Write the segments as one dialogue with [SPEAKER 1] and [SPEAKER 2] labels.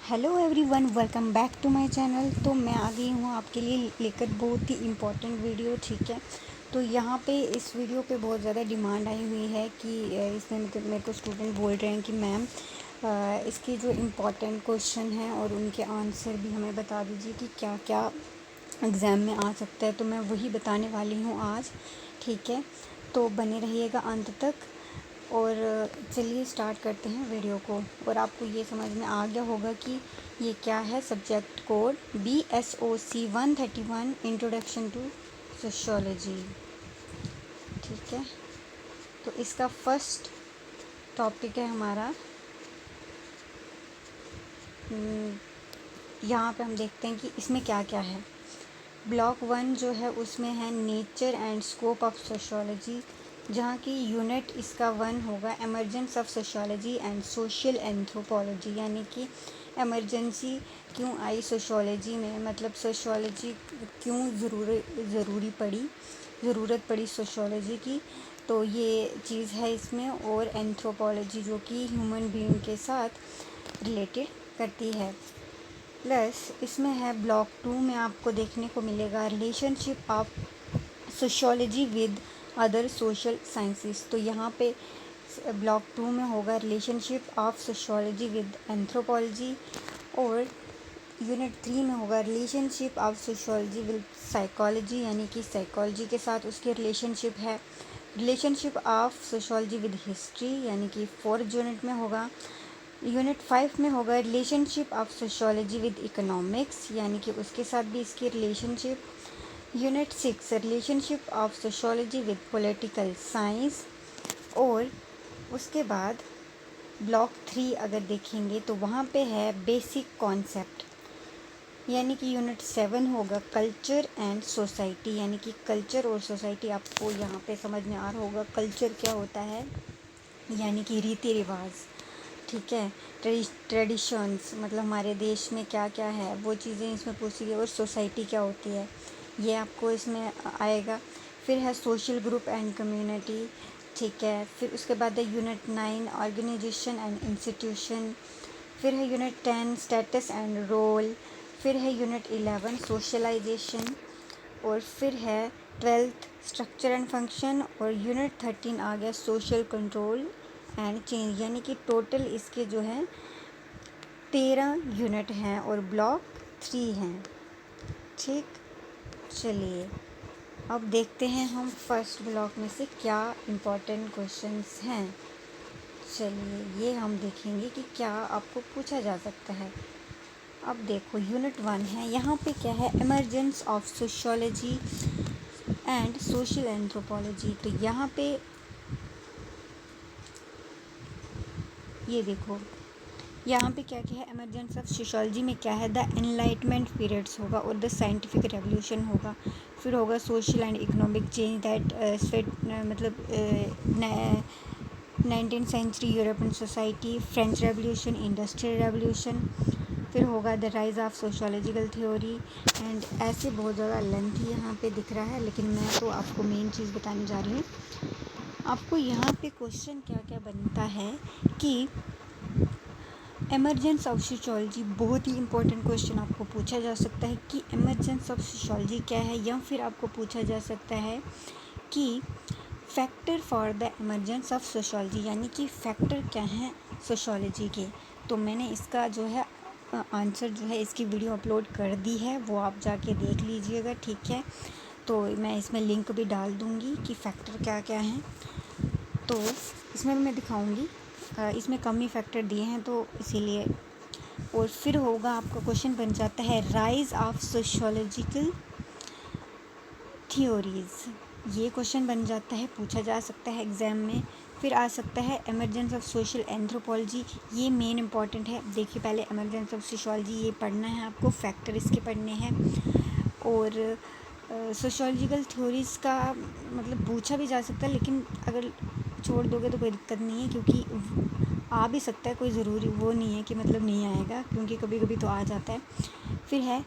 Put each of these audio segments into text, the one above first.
[SPEAKER 1] Hello everyone, welcome back to my channel. तो मैं आ गई हूँ आपके लिए लेकर बहुत ही इम्पोर्टेंट वीडियो। ठीक है, तो यहाँ पे इस वीडियो पे बहुत ज़्यादा डिमांड आई हुई है कि इसमें मतलब मेरे को स्टूडेंट बोल रहे हैं कि मैम इसके जो इम्पोर्टेंट क्वेश्चन हैं और उनके आंसर भी हमें बता दीजिए कि क्या क्या एग्ज़ाम में आ सकता है। तो मैं वही बताने वाली हूँ आज। ठीक है, तो बने रहिएगा अंत तक। और चलिए स्टार्ट करते हैं वीडियो को। और आपको ये समझ में आ गया होगा कि ये क्या है। Subject code BSOC 131 introduction to sociology. ठीक है, तो इसका फर्स्ट टॉपिक है हमारा। यहाँ पे हम देखते हैं कि इसमें क्या क्या है। ब्लॉक 1 जो है उसमें है nature and scope of sociology, जहाँ की यूनिट इसका 1 होगा emergence of sociology and social anthropology. यानी कि एमरजेंसी क्यों आई सोशियोलॉजी में, मतलब सोशियोलॉजी क्यों ज़रूरत पड़ी सोशियोलॉजी की। तो ये चीज़ है इसमें। और एंथ्रोपोलॉजी जो कि ह्यूमन बीइंग के साथ रिलेटेड करती है। प्लस इसमें है ब्लॉक 2 में आपको देखने को मिलेगा relationship of sociology with other social sciences. तो यहाँ पे ब्लॉक 2 में होगा relationship of sociology with anthropology. और यूनिट 3 में होगा relationship of sociology with psychology, यानी कि साइकोलॉजी के साथ उसकी रिलेशनशिप है। Relationship of sociology with history, यानी कि 4th यूनिट में होगा। यूनिट 5 में होगा relationship of sociology with economics, यानी कि उसके साथ भी इसकी relationship. Unit 6 relationship of sociology with political science. और उसके बाद ब्लॉक 3 अगर देखेंगे तो वहाँ पे है बेसिक कॉन्सेप्ट, यानी कि यूनिट 7 होगा कल्चर एंड सोसाइटी। यानी कि कल्चर और सोसाइटी आपको यहाँ पे समझ में आ रहा होगा। कल्चर क्या होता है, यानी कि रीति रिवाज। ठीक है, ट्रेडिशंस, मतलब हमारे देश में क्या क्या है वो चीज़ें इसमें पूछी गई। और सोसाइटी क्या होती है ये आपको इसमें आएगा। फिर है सोशल ग्रुप एंड कम्युनिटी। ठीक है, फिर उसके बाद है यूनिट 9 ऑर्गेनाइजेशन एंड इंस्टीट्यूशन। फिर है यूनिट 10 स्टेटस एंड रोल। फिर है यूनिट 11 सोशलाइजेशन। और फिर है 12th स्ट्रक्चर एंड फंक्शन। और यूनिट 13 आ गया सोशल कंट्रोल एंड चेंज। यानी कि टोटल इसके जो है 13 यूनिट हैं और ब्लॉक 3 हैं। ठीक, चलिए अब देखते हैं हम फर्स्ट ब्लॉक में से क्या इम्पोर्टेंट क्वेश्चंस हैं। चलिए ये हम देखेंगे कि क्या आपको पूछा जा सकता है। अब देखो यूनिट 1 है, यहाँ पे क्या है emergence of sociology and social anthropology. तो यहाँ पे ये देखो, यहाँ पे क्या क्या है एमरजेंस ऑफ सोशियोलॉजी में क्या है द एनलाइटमेंट पीरियड्स होगा और द साइंटिफिक रेवोल्यूशन होगा। फिर होगा social and economic change that मतलब 19th century European society, French revolution, industrial revolution. फिर होगा the rise of sociological theory. And ऐसे बहुत ज़्यादा लेंथ यहाँ पे दिख रहा है, लेकिन मैं तो आपको मेन चीज़ बताने जा रही हूँ। आपको यहाँ पे क्वेश्चन क्या क्या बनता है कि एमरजेंस ऑफ सोशियोलॉजी, बहुत ही इंपॉर्टेंट क्वेश्चन आपको पूछा जा सकता है कि एमरजेंस ऑफ सोशियोलॉजी क्या है। या फिर आपको पूछा जा सकता है कि factor for the emergence of sociology, यानी कि फैक्टर क्या हैं सोशियोलॉजी के। तो मैंने इसका जो है आंसर जो है इसकी वीडियो अपलोड कर दी है, वो आप जाके देख लीजिएगा। ठीक है, तो मैं इसमें लिंक भी डाल दूँगी कि फैक्टर क्या क्या हैं। तो इसमें भी मैं दिखाऊँगी, इसमें कम ही फैक्टर दिए हैं तो इसीलिए। और फिर होगा आपका क्वेश्चन बन जाता है राइज ऑफ सोशियोलॉजिकल थियोरीज़। ये क्वेश्चन बन जाता है, पूछा जा सकता है एग्ज़ाम में। फिर आ सकता है एमरजेंस ऑफ सोशल एंथ्रोपोलॉजी, ये मेन इंपॉर्टेंट है। देखिए पहले एमरजेंस ऑफ सोशियोलॉजी ये पढ़ना है आपको, फैक्टर इसके पढ़ने हैं। और सोशियोलॉजिकल थ्योरीज़ का मतलब पूछा भी जा सकता है, लेकिन अगर छोड़ दोगे तो कोई दिक्कत नहीं है, क्योंकि आ भी सकता है, कोई ज़रूरी वो नहीं है कि मतलब नहीं आएगा, क्योंकि कभी कभी तो आ जाता है। फिर है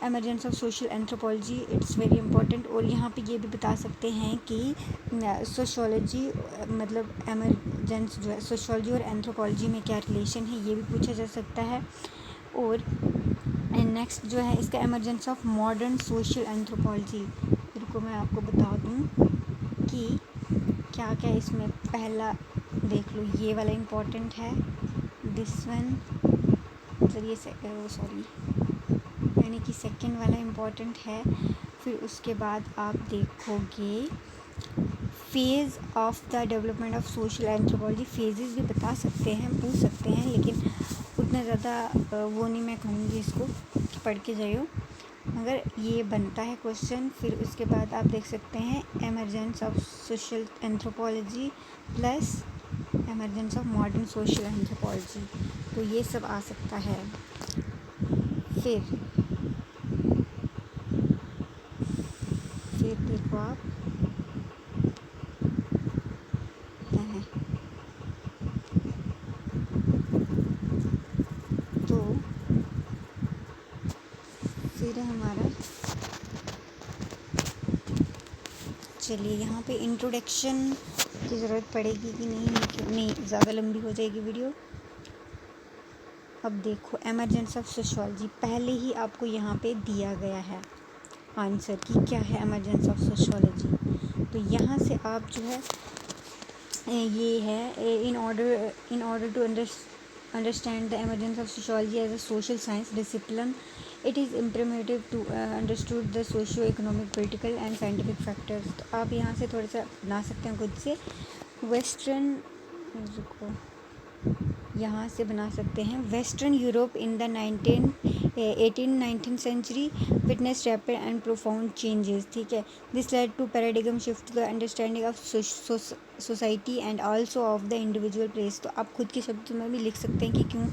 [SPEAKER 1] emergence of social anthropology, it's very important. और यहाँ पे ये भी बता सकते हैं कि सोशियोलॉजी मतलब एमरजेंस जो है सोशियोलॉजी और एंथ्रोपोलॉजी में क्या रिलेशन है, ये भी पूछा जा सकता है। और नेक्स्ट जो है इसका emergence of modern social anthropology. रुको मैं आपको बता दूँ कि क्या क्या इसमें, पहला देख लो ये वाला इम्पोर्टेंट है, दिस वन मतलब ये सॉरी यानी कि सेकंड वाला इम्पोर्टेंट है। फिर उसके बाद आप देखोगे phase of the development of social anthropology. Phases भी बता सकते हैं, पूछ सकते हैं, लेकिन उतना ज़्यादा वो नहीं मैं कहूँगी इसको कि पढ़ के जाइयो, मगर ये बनता है क्वेश्चन। फिर उसके बाद आप देख सकते हैं emergence of social anthropology plus emergence of modern social anthropology, तो ये सब आ सकता है। फिर देखो आप हैं तो फिर हमारा, चलिए यहाँ पे इंट्रोडक्शन की ज़रूरत पड़ेगी कि नहीं, ज़्यादा लंबी हो जाएगी वीडियो। अब देखो एमरजेंस ऑफ सोशियोलॉजी पहले ही आपको यहाँ पे दिया गया है आंसर कि क्या है एमरजेंस ऑफ सोशियोलॉजी। तो यहाँ से आप जो है ये है in order to understand the emergence of sociology as a social science discipline, it is imperative to understood the socio-economic, political and scientific factors। तो आप यहाँ से थोड़ा सा बना सकते हैं खुद से। वेस्टर्न, रुको यहाँ से बना सकते हैं, western Europe in the 19th century witness rapid and profound changes. ठीक है, this led to paradigm shift the understanding of society and also of the individual place. तो आप खुद के शब्दों में भी लिख सकते हैं कि क्यों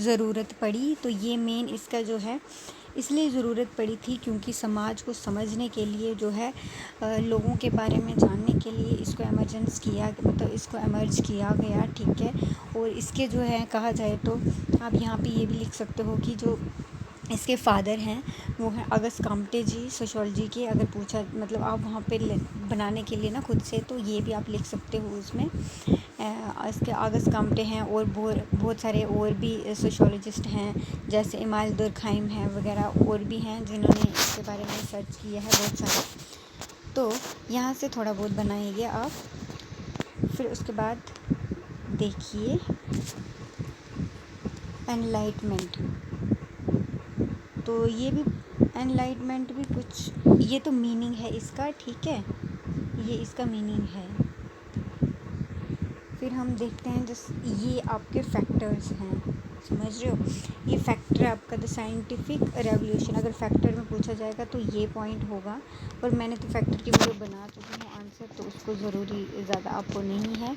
[SPEAKER 1] ज़रूरत पड़ी। तो ये मेन इसका जो है इसलिए ज़रूरत पड़ी थी क्योंकि समाज को समझने के लिए जो है लोगों के बारे में जानने के लिए इसको इसको एमर्ज किया गया। ठीक है, और इसके जो है कहा जाए तो आप यहाँ पे ये भी लिख सकते हो कि जो इसके फादर हैं वो हैं अगस्त काम्टे जी सोशियोलॉजी के। अगर पूछा मतलब आप वहाँ पे बनाने के लिए ना खुद से, तो ये भी आप लिख सकते हो उसमें। इसके अगस्त काम्टे हैं और बहुत सारे और भी सोशियोलॉजिस्ट हैं, जैसे इमाल दुर्खाइम हैं वगैरह, और भी हैं जिन्होंने इसके बारे में रिसर्च किया है बहुत सारा। तो यहाँ से थोड़ा बहुत बनाइए आप। फिर उसके बाद देखिए एनलाइटमेंट, तो ये भी एनलाइटमेंट भी कुछ, ये तो मीनिंग है इसका। ठीक है, ये इसका मीनिंग है। फिर हम देखते हैं ये आपके फैक्टर्स हैं, समझ रहे हो, ये फैक्टर है आपका द साइंटिफिक रेवोल्यूशन। अगर फैक्टर में पूछा जाएगा तो ये पॉइंट होगा, पर मैंने तो फैक्टर की वीडियो बना चुकी हूँ आंसर, तो उसको ज़रूरी ज़्यादा आपको नहीं है।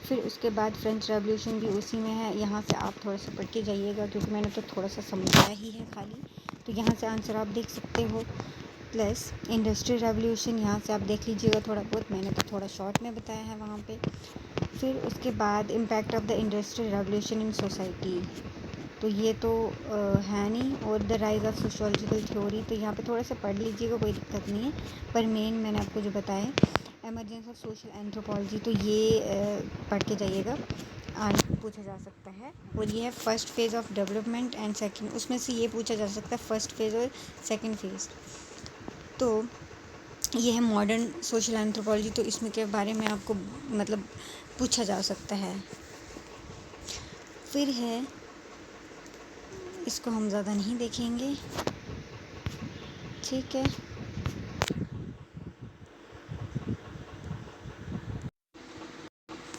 [SPEAKER 1] फिर उसके बाद फ्रेंच रेवोल्यूशन भी उसी में है, यहाँ से आप थोड़ा सा पढ़ के जाइएगा क्योंकि मैंने तो थोड़ा सा समझाया ही है खाली। तो यहाँ से आंसर आप देख सकते हो। प्लस इंडस्ट्रियल रेवोल्यूशन यहाँ से आप देख लीजिएगा थोड़ा बहुत, मैंने तो थोड़ा शॉर्ट में बताया है वहाँ पे। फिर उसके बाद impact of the industrial revolution in society, तो ये तो है नहीं। और the rise of sociological theory, तो यहाँ पे थोड़ा सा पढ़ लीजिएगा, कोई दिक्कत नहीं है, पर मेन मैंने आपको जो बताया एमरजेंस ऑफ सोशल एंथ्रोपोलॉजी, तो ये पढ़ के जाइएगा, पूछा जा सकता है। और ये है first phase of development and second, उसमें से ये पूछा जा सकता है फर्स्ट फेज़ और सेकंड फेज़। तो ये है मॉडर्न सोशल एंथ्रोपोलॉजी, तो इसमें के बारे में आपको मतलब पूछा जा सकता है। फिर है, इसको हम ज़्यादा नहीं देखेंगे, ठीक है।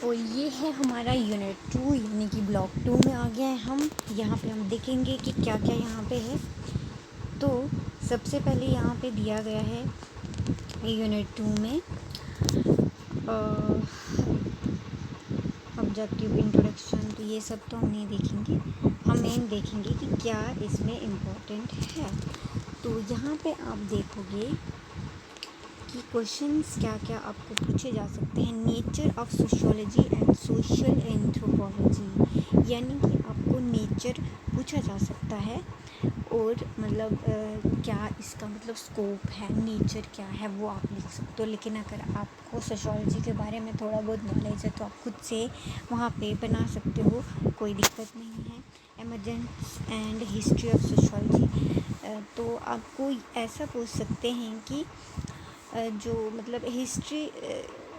[SPEAKER 1] और ये है हमारा यूनिट 2 यानी कि ब्लॉक 2 में आ गया है हम। यहाँ पे हम देखेंगे कि क्या क्या यहाँ पे है। तो सबसे पहले यहाँ पे दिया गया है यूनिट 2 में ऑब्जेक्टिव, इंट्रोडक्शन, तो ये सब तो हम नहीं देखेंगे, हम मेन देखेंगे कि क्या इसमें इम्पोर्टेंट है। तो यहाँ पे आप देखोगे कि क्वेश्चंस क्या क्या आपको पूछे जा सकते हैं। Nature of sociology and social anthropology, यानी कि आपको नेचर पूछा जा सकता है, और मतलब क्या इसका मतलब स्कोप है, नेचर क्या है वो आप लिख सकते हो। लेकिन अगर आपको सोशियोलॉजी के बारे में थोड़ा बहुत नॉलेज है तो आप खुद से वहाँ पे बना सकते हो, कोई दिक्कत नहीं है। Emergence and history of sociology. तो आपको ऐसा पूछ सकते हैं कि जो मतलब हिस्ट्री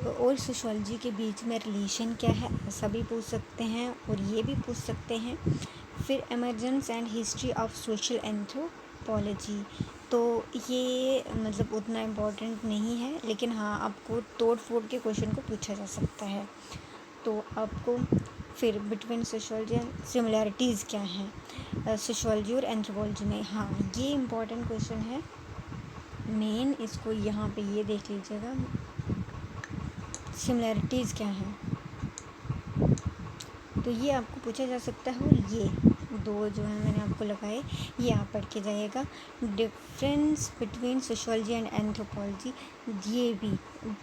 [SPEAKER 1] और सोशोलॉजी के बीच में रिलेशन क्या है, ऐसा भी पूछ सकते हैं, और ये भी पूछ सकते हैं। फिर emergence and history of social anthropology, तो ये मतलब उतना इम्पोर्टेंट नहीं है, लेकिन हाँ आपको तोड़ फोड़ के क्वेश्चन को पूछा जा सकता है। तो आपको फिर बिटवीन सोशोलॉजी एंड सिमिलैरिटीज़ क्या हैं सोशोलॉजी और एंथ्रोपोलॉजी में, हाँ ये इम्पोर्टेंट क्वेश्चन है मेन। इसको यहाँ पे ये देख लीजिएगा, सिमिलैरिटीज़ क्या हैं, तो ये आपको पूछा जा सकता है। और ये दो जो है मैंने आपको लगाए, ये आप पढ़ के जाइएगा। Difference between sociology and anthropology, ये भी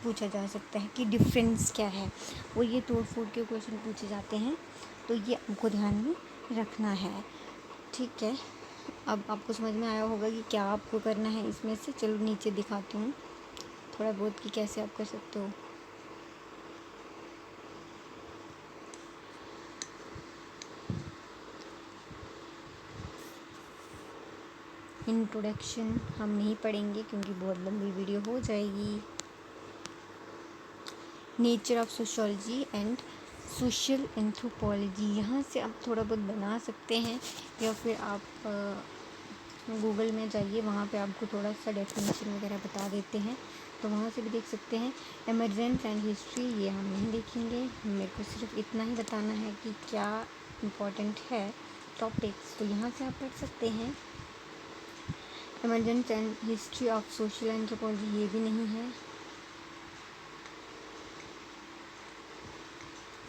[SPEAKER 1] पूछा जा सकता है कि डिफरेंस क्या है, और ये तोड़ फोड़ के क्वेश्चन पूछे जाते हैं, तो ये आपको ध्यान में रखना है। ठीक है, अब आपको समझ में आया होगा कि क्या आपको करना है इसमें से। चलो नीचे दिखाती हूँ थोड़ा बहुत कि कैसे आप कर सकते हो। इंट्रोडक्शन हम नहीं पढ़ेंगे क्योंकि बहुत लंबी वीडियो हो जाएगी। Nature of sociology and social anthropology, यहाँ से आप थोड़ा बहुत बना सकते हैं, या फिर आप गूगल में जाइए, वहाँ पे आपको थोड़ा सा डेफिनेशन वगैरह बता देते हैं, तो वहाँ से भी देख सकते हैं। एमरजेंस एंड हिस्ट्री ये हम नहीं देखेंगे, मेरे को सिर्फ इतना ही बताना है कि क्या इम्पोर्टेंट है टॉपिक्स, तो यहाँ से आप पढ़ सकते हैं। Emergence and history of social anthropology ये भी नहीं है।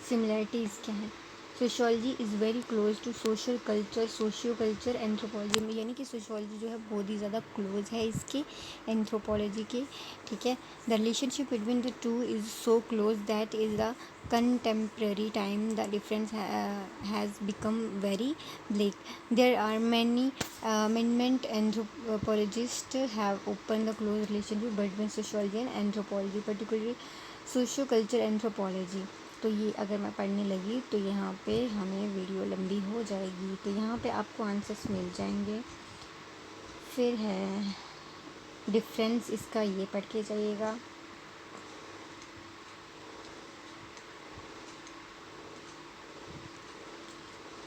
[SPEAKER 1] सिमिलैरिटीज़ क्या है, sociology is very close to social culture, socio culture anthropology में, यानी कि सोशोलॉजी जो है बहुत ही ज़्यादा क्लोज है इसके एंथ्रोपोलॉजी के। ठीक है, the relationship between the two is so close that is the contemporary time the difference has become very bleak. There are many anthropologists have opened the close relationship between sociology and anthropology, particularly socio-culture anthropology। तो ये अगर मैं पढ़ने लगी तो यहाँ पे हमें वीडियो लंबी हो जाएगी, तो यहाँ पे आपको आंसर्स मिल जाएंगे। फिर है डिफरेंस, इसका ये पढ़ के जाइएगा।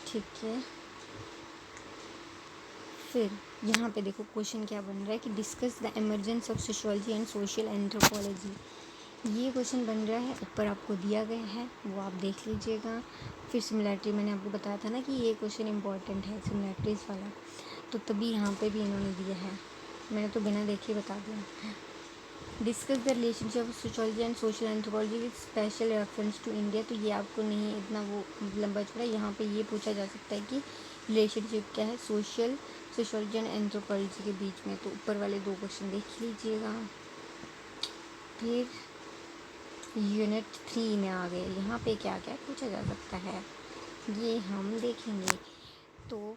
[SPEAKER 1] ठीक है, फिर यहाँ पे देखो क्वेश्चन क्या बन रहा है कि discuss the emergence of sociology and social anthropology, ये क्वेश्चन बन रहा है, ऊपर आपको दिया गया है, वो आप देख लीजिएगा। फिर सिमिलैरिटी, मैंने आपको बताया था ना कि ये क्वेश्चन इंपॉर्टेंट है सिमिलैरिटीज़ वाला, तो तभी यहाँ पे भी इन्होंने दिया है, मैंने तो बिना देखे बता दिया। Discuss the relationship of sociology and social anthropology with special reference to India, तो ये आपको नहीं इतना वो लंबा चौड़ा, यहाँ पे ये पूछा जा सकता है कि रिलेशनशिप क्या है सोशोलॉजी एंड एंथ्रोपोलॉजी के बीच में, तो ऊपर वाले दो क्वेश्चन देख लीजिएगा। फिर यूनिट 3 में आ गए, यहाँ पे क्या क्या पूछा जा सकता है ये हम देखेंगे। तो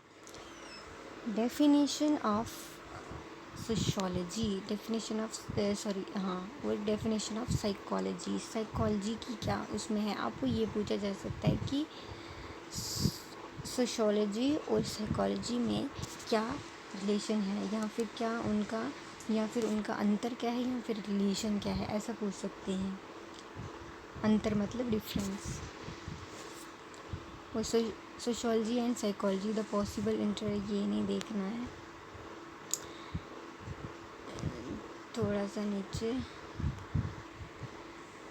[SPEAKER 1] definition of sociology, definition of वो डेफिनेशन ऑफ साइकोलॉजी, साइकोलॉजी की क्या उसमें है, आपको ये पूछा जा सकता है कि सोशोलॉजी और साइकोलॉजी में क्या रिलेशन है, या फिर उनका अंतर क्या है, या फिर रिलेशन क्या है, ऐसा पूछ सकते हैं। अंतर मतलब डिफरेंस। और sociology and psychology the possible inter, ये नहीं देखना है, थोड़ा सा नीचे।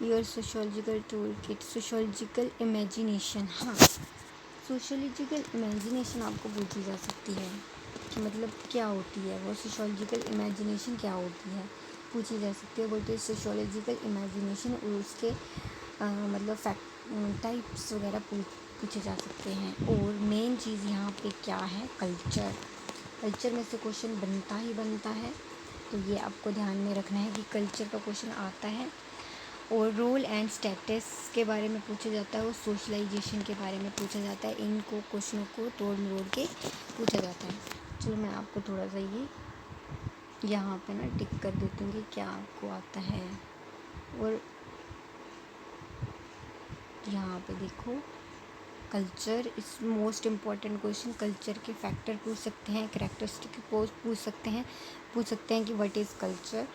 [SPEAKER 1] Your sociological tool kit, sociological imagination, हाँ सोशोलॉजिकल इमेजिनेशन आपको पूछी जा सकती है कि मतलब क्या होती है वो, सोशोलॉजिकल इमेजिनेशन क्या होती है पूछी जा सकती है। बोलते हैं सोशोलॉजिकल इमेजिनेशन, और उसके मतलब फैक्ट टाइप्स वगैरह पूछे जा सकते हैं। और मेन चीज़ यहाँ पे क्या है, कल्चर, कल्चर में से क्वेश्चन बनता ही बनता है, तो ये आपको ध्यान में रखना है कि कल्चर का क्वेश्चन आता है। और रोल एंड स्टेटस के बारे में पूछा जाता है, और सोशलाइजेशन के बारे में पूछा जाता है, इनको क्वेश्चनों को तोड़ मरोड़ के पूछा जाता है। चलो मैं आपको थोड़ा सा ये यहाँ पे ना टिक कर देती हूँ कि क्या आपको आता है। और यहाँ पे देखो कल्चर इस मोस्ट इम्पॉर्टेंट क्वेश्चन। कल्चर के फैक्टर पूछ सकते हैं, करेक्टरिस्टिक पूछ सकते हैं कि व्हाट इज़ कल्चर।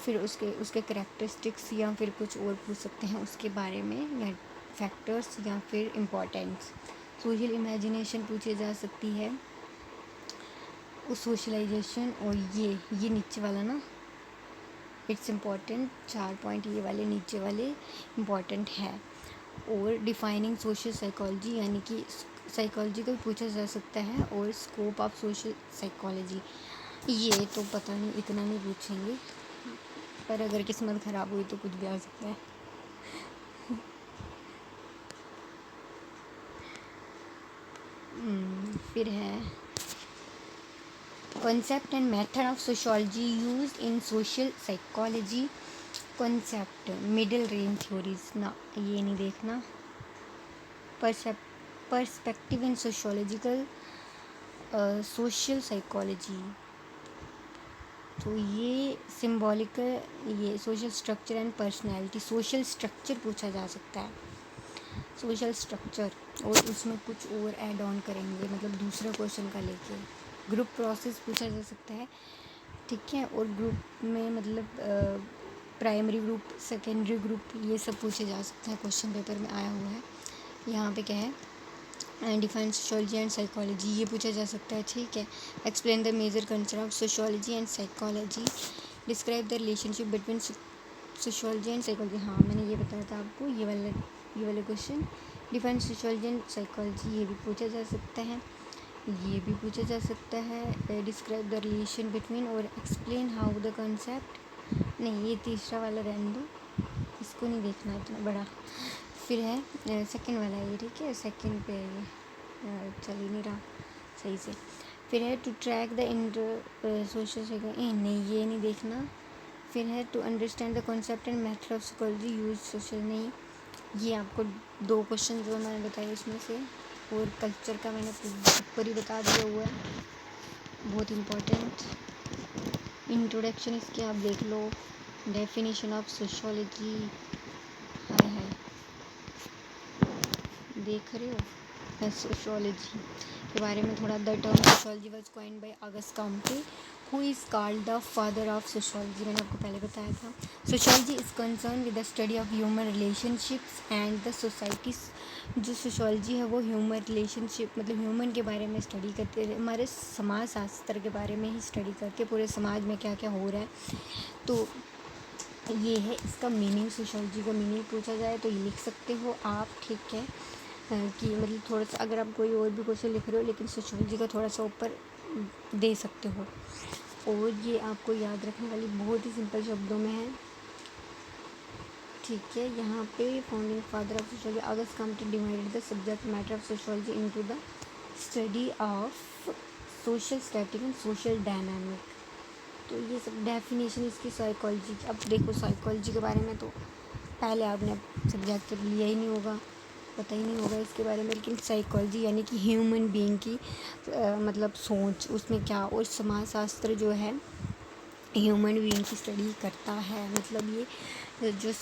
[SPEAKER 1] फिर उसके करेक्टरिस्टिक्स या फिर कुछ और पूछ सकते हैं उसके बारे में, या फैक्टर्स या फिर इम्पोर्टेंस। सोशल इमेजिनेशन पूछी जा सकती है, उस सोशलाइजेशन। और ये नीचे वाला ना, इट्स इम्पॉर्टेंट, 4 पॉइंट ये वाले नीचे वाले इम्पॉर्टेंट है। और डिफाइनिंग सोशल साइकोलॉजी, यानी कि साइकोलॉजी को पूछा जा सकता है, और स्कोप ऑफ सोशल साइकोलॉजी, ये तो पता नहीं, इतना नहीं पूछेंगे, पर अगर किस्मत ख़राब हुई तो कुछ भी आ सकता है। फिर है concept and method of sociology use in social psychology. Concept, middle range theories ना, ये नहीं देखना। Perspective in sociological social psychology, तो ये सिम्बॉलिकल, ये social structure and personality. Social structure पूछा जा सकता है, सोशल स्ट्रक्चर, और उसमें कुछ और ऐड ऑन करेंगे, मतलब दूसरा क्वेश्चन का लेके। ग्रुप प्रोसेस पूछा जा सकता है, ठीक है। और ग्रुप में मतलब प्राइमरी ग्रुप, सेकेंडरी ग्रुप, ये सब पूछे जा सकते हैं, क्वेश्चन पेपर में आया हुआ है। यहाँ पे क्या है, डिफाइन सोशोलॉजी एंड साइकोलॉजी, ये पूछा जा सकता है, ठीक है। Explain the major concern of sociology and psychology. Describe the relationship between sociology and psychology, हाँ मैंने ये बताया था आपको, ये वाले question. Define sociology and psychology, ये भी पूछा जा सकता है, ये भी पूछा जा सकता है। डिस्क्राइब द रिलेशन बिटवीन और एक्सप्लेन हाउ द कंसेप्ट, नहीं ये तीसरा वाला रहने दो, इसको नहीं देखना इतना बड़ा। फिर है सेकंड वाला ये, ठीक है, सेकंड पे है ये, चल ही नहीं रहा सही से। फिर है to track the inter social psychology, नहीं ये नहीं देखना। फिर है to understand the concept and method of psychology use social, नहीं ये आपको 2 क्वेश्चन जो मैंने बताए उसमें से। और कल्चर का मैंने ऊपर ही बता दिया हुआ है, बहुत इम्पोर्टेंट। इंट्रोडक्शन इसके आप देख लो। डेफिनेशन ऑफ सोशोलॉजी, हाय देख रहे हो, सोशोलॉजी के बारे में थोड़ा। The term sociology was coined bye August Comte, who is called the father of sociology, मैंने आपको पहले बताया था। Sociology is concern with the study of human relationships and the societies. जो सोशोलॉजी है वो ह्यूमन रिलेशनशिप, मतलब ह्यूमन के बारे में स्टडी करते हैं, हमारे समाज शास्त्र के बारे में ही स्टडी करके पूरे समाज में क्या क्या हो रहा है। तो ये है इसका मीनिंग। सोशोलॉजी का मीनिंग पूछा जाए तो ये लिख सकते हो आप, ठीक है, कि मतलब थोड़ा सा, अगर आप कोई और भी क्वेश्चन लिख रहे हो लेकिन सोशोलॉजी का थोड़ा सा ऊपर दे सकते हो। और ये आपको याद रखने वाली बहुत ही सिंपल शब्दों में है, ठीक है। यहाँ पे founding father of sociology August Comte divided the subject matter of sociology into the study of social static and social dynamic. तो ये सब डेफिनेशन इसकी साइकोलॉजी की। अब देखो साइकोलॉजी के बारे में तो पहले आपने सब्जेक्ट लिया ही नहीं होगा, पता ही नहीं होगा इसके बारे में, लेकिन साइकोलॉजी यानी कि ह्यूमन बीइंग की मतलब सोच, उसमें क्या, और समाज शास्त्र जो है ह्यूमन बीइंग की स्टडी करता है। मतलब ये जो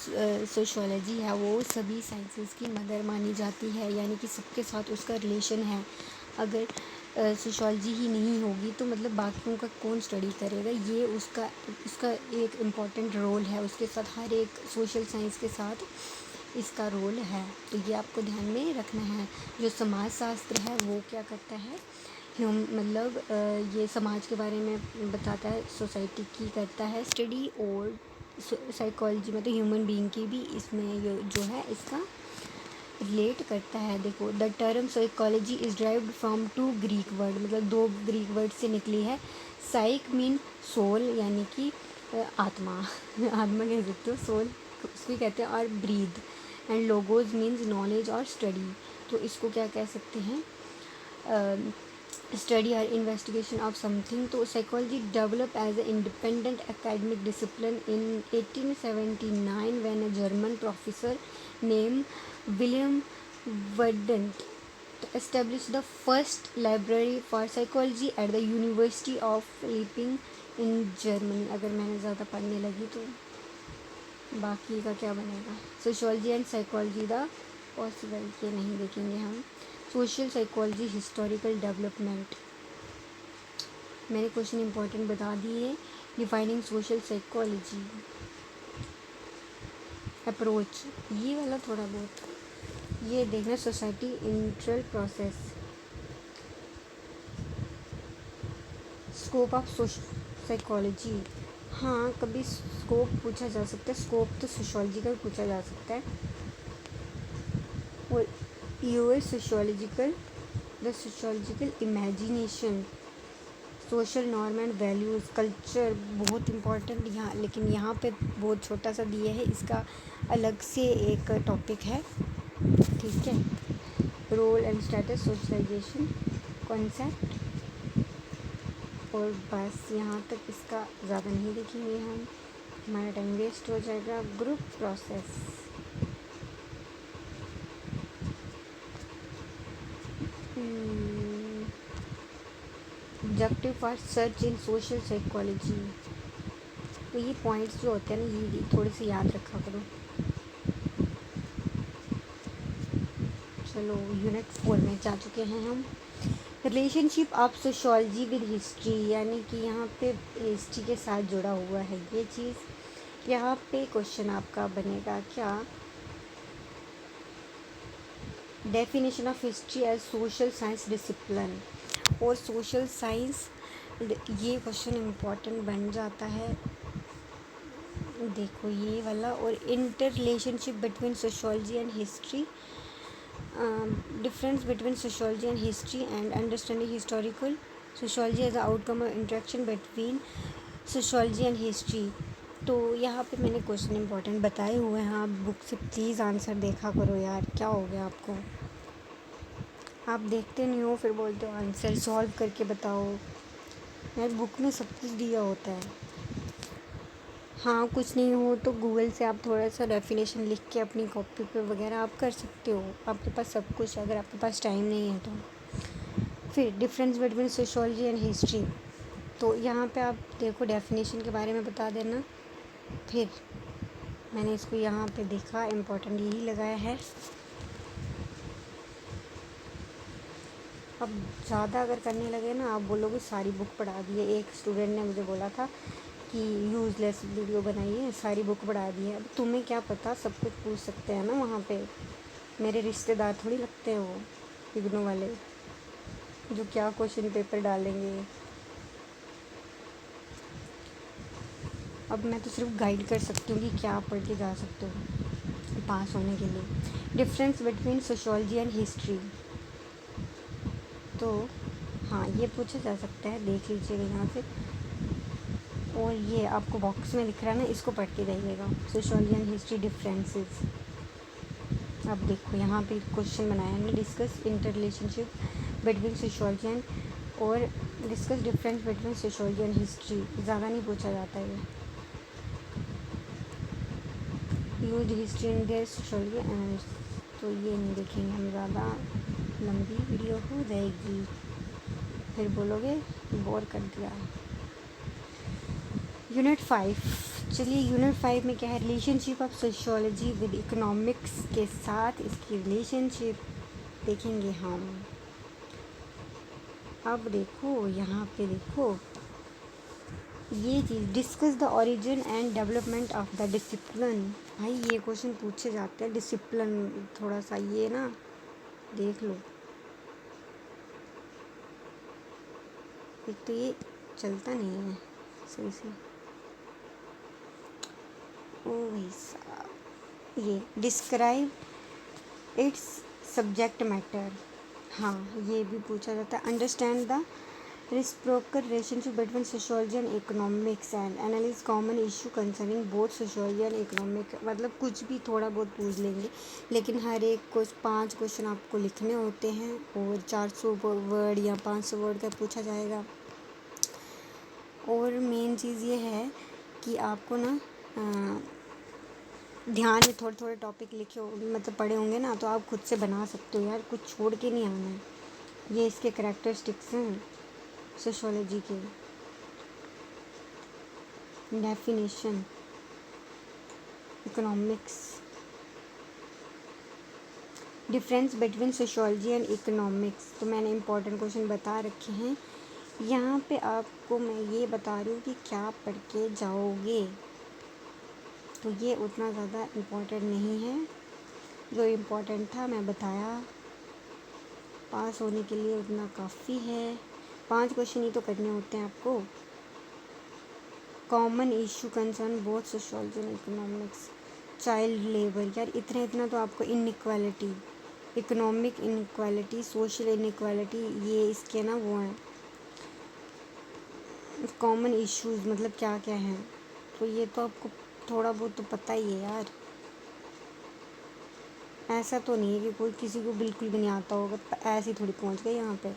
[SPEAKER 1] सोशोलॉजी है वो सभी साइंसेस की मदर मानी जाती है, यानी कि सबके साथ उसका रिलेशन है। अगर सोशोलॉजी ही नहीं होगी तो मतलब बाकियों का कौन स्टडी करेगा, ये उसका एक इम्पॉर्टेंट रोल है, उसके साथ हर एक सोशल साइंस के साथ इसका रोल है। तो ये आपको ध्यान में रखना है। जो समाज शास्त्र है वो क्या करता है, मतलब ये समाज के बारे में बताता है, सोसाइटी की करता है स्टडी, और साइकोलॉजी मतलब ह्यूमन बीइंग की भी इसमें जो है इसका रिलेट करता है। देखो the term psychology is derived from 2 Greek word, मतलब 2 ग्रीक वर्ड से निकली है। साइक मीन सोल, यानी कि आत्मा आत्मा कह सकते हो, सोल उसको कहते हैं, और breath, and logos means knowledge और स्टडी। तो इसको क्या कह सकते हैं, स्टडी और इन्वेस्टिगेशन ऑफ समथिंग। तो psychology develop as a independent academic discipline in 1879 when a German professor name William Wundt established the first library for psychology at the University of Leipzig in Germany। अगर मैंने ज़्यादा पढ़ने लगी तो बाकी का क्या बनेगा। Sociology and psychology the possible, ये नहीं देखेंगे हम। सोशल साइकोलॉजी हिस्टोरिकल डेवलपमेंट, मैंने क्वेश्चन इंपॉर्टेंट बता दिए। डिफाइनिंग सोशल साइकोलॉजी अप्रोच, ये वाला थोड़ा बहुत ये देखना। Society इंटरल process, scope of social psychology, हाँ कभी स्कोप पूछा जा सकता है, स्कोप तो सोशोलॉजी का भी पूछा जा सकता है। और US sociological, the sociological imagination, social norm and values, culture बहुत इम्पॉर्टेंट यहाँ, लेकिन यहाँ पे बहुत छोटा सा दिया है, इसका अलग से एक टॉपिक है, ठीक है। Role and status, socialization concept, और बस यहाँ तक, इसका ज़्यादा नहीं देखेंगे हम, हमारा टाइम वेस्ट हो जाएगा। Group process, objective for search in social psychology, तो ये पॉइंट्स जो होते हैं ना, ये थोड़े से याद रखा करो। चलो यूनिट 4 में जा चुके हैं हम। Relationship of sociology with history, यानी कि यहाँ पे हिस्ट्री के साथ जुड़ा हुआ है ये चीज़। यहाँ पे क्वेश्चन आपका बनेगा क्या, definition of history as social science discipline, और सोशल साइंस, ये क्वेश्चन इम्पोर्टेंट बन जाता है, देखो ये वाला। और inter relationship between sociology and history, difference between sociology and history, and understanding historical sociology as an outcome of interaction between sociology and history। तो यहाँ पे मैंने क्वेश्चन इंपॉर्टेंट बताए हुए हैं, आप बुक से प्लीज़ आंसर देखा करो यार, क्या हो गया आपको, आप देखते नहीं हो फिर बोलते हो आंसर सॉल्व करके बताओ यार, बुक में सब कुछ दिया होता है। हाँ कुछ नहीं हो तो गूगल से आप थोड़ा सा डेफिनेशन लिख के अपनी कॉपी पे वगैरह आप कर सकते हो, आपके पास सब कुछ, अगर आपके पास टाइम नहीं है तो। फिर difference between sociology and history, तो यहाँ पे आप देखो डेफिनेशन के बारे में बता देना। फिर मैंने इसको यहाँ पे देखा, इम्पोर्टेंट यही लगाया है। अब ज़्यादा अगर करने लगे ना, आप बोलोगे सारी बुक पढ़ा दी है। एक स्टूडेंट ने मुझे बोला था कि यूज़लेस वीडियो बनाइए, सारी बुक पढ़ा दी है। अब तुम्हें क्या पता, सब कुछ पूछ सकते हैं ना वहाँ पे, मेरे रिश्तेदार थोड़ी लगते हैं वो इग्नो वाले, जो क्या क्वेश्चन पेपर डालेंगे। अब मैं तो सिर्फ गाइड कर सकती हूँ कि क्या आप पढ़ के जा सकते हो पास होने के लिए। Difference between sociology and history, तो हाँ ये पूछा जा सकता है, देख लीजिएगा यहाँ से। और ये आपको बॉक्स में दिख रहा है ना, इसको पढ़ के जाइएगा, सोशोलॉजी एंड हिस्ट्री डिफरेंसेस। अब देखो यहाँ पे क्वेश्चन बनाया हमने, discuss inter relationship between sociology and, और discuss difference between sociology and history, ज़्यादा नहीं पूछा जाता है। Use history in their sociology and, तो ये नहीं देखेंगे हम, ज़्यादा लंबी वीडियो हो जाएगी, फिर बोलोगे बोर कर दिया। यूनिट 5, चलिए यूनिट 5 में क्या है, relationship of sociology with economics के साथ इसकी रिलेशनशिप देखेंगे हम। अब देखो यहाँ पे देखो ये चीज़, discuss the origin and development of the discipline, भाई ये क्वेश्चन पूछे जाते हैं। डिसिप्लिन थोड़ा सा ये ना देख लो, एक तो ये चलता नहीं है सही से, ओ भाई साहब, ये डिस्क्राइब इट्स सब्जेक्ट मैटर, हाँ ये भी पूछा जाता है। Understand the reciprocal relationship between sociology and economics and analyze common issue concerning both sociology and economic, मतलब कुछ भी थोड़ा बहुत पूछ लेंगे, लेकिन हर एक को 5 क्वेश्चन आपको लिखने होते हैं, और 400 वर्ड या 500 वर्ड का पूछा जाएगा। और मेन चीज़ ये है कि आपको ना ध्यान में थोड़े थोड़े टॉपिक लिखे हो, मतलब पढ़े होंगे ना, तो आप खुद से बना सकते हो यार, कुछ छोड़ के नहीं आना है। ये इसके करैक्टरिस्टिक्स हैं सोशोलॉजी के। Definition, economics, difference between sociology and economics, तो मैंने इंपॉर्टेंट क्वेश्चन बता रखे हैं। यहाँ पे आपको मैं ये बता रही हूँ कि क्या पढ़ के जाओगे, तो ये उतना ज़्यादा इम्पोर्टेंट नहीं है। जो इम्पोर्टेंट था मैं बताया, पास होने के लिए उतना काफ़ी है। 5 क्वेश्चन ही तो करने होते हैं आपको। Common issue concern both sociology and economics, child labour, यार इतना तो आपको inequality, economic inequality, social inequality, ये इसके ना वो हैं कॉमन इश्यूज, मतलब क्या क्या हैं, तो ये तो आपको थोड़ा बहुत तो पता ही है यार। ऐसा तो नहीं है कि कोई किसी को बिल्कुल भी नहीं आता होगा, ऐसे ही थोड़ी पहुंच गए यहाँ पे।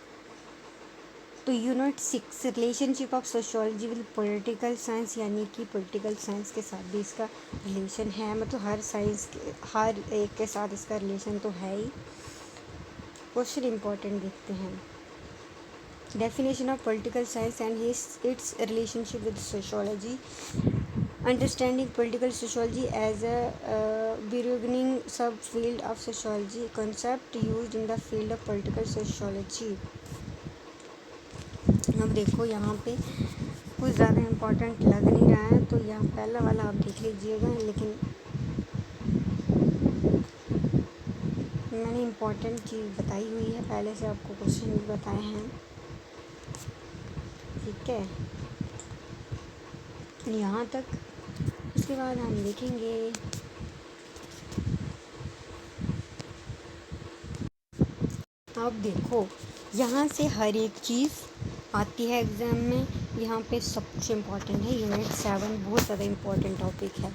[SPEAKER 1] तो unit 6 relationship of sociology with political science, यानी कि पॉलिटिकल साइंस के साथ भी इसका रिलेशन है, मतलब हर साइंस के हर एक के साथ इसका रिलेशन तो है ही। क्वेश्चन इंपॉर्टेंट देखते हैं। Definition of political science and its relationship with sociology, understanding political sociology as a burgeoning subfield of sociology, concept used in the field of political sociology। अब देखो यहाँ पे कुछ ज़्यादा इम्पोर्टेंट लग नहीं रहा है, तो यहाँ पहला वाला आप देख लीजिएगा, लेकिन मैंने इम्पोर्टेंट चीज़ बताई हुई है, पहले से आपको क्वेश्चन भी बताए हैं, ठीक है, यहाँ तक। उसके बाद हम देखेंगे अब देखो यहाँ से हर एक चीज़ आती है एग्ज़ाम में। यहाँ पे सब कुछ इम्पॉर्टेंट है। यूनिट 7 बहुत ज़्यादा इम्पॉर्टेंट टॉपिक है।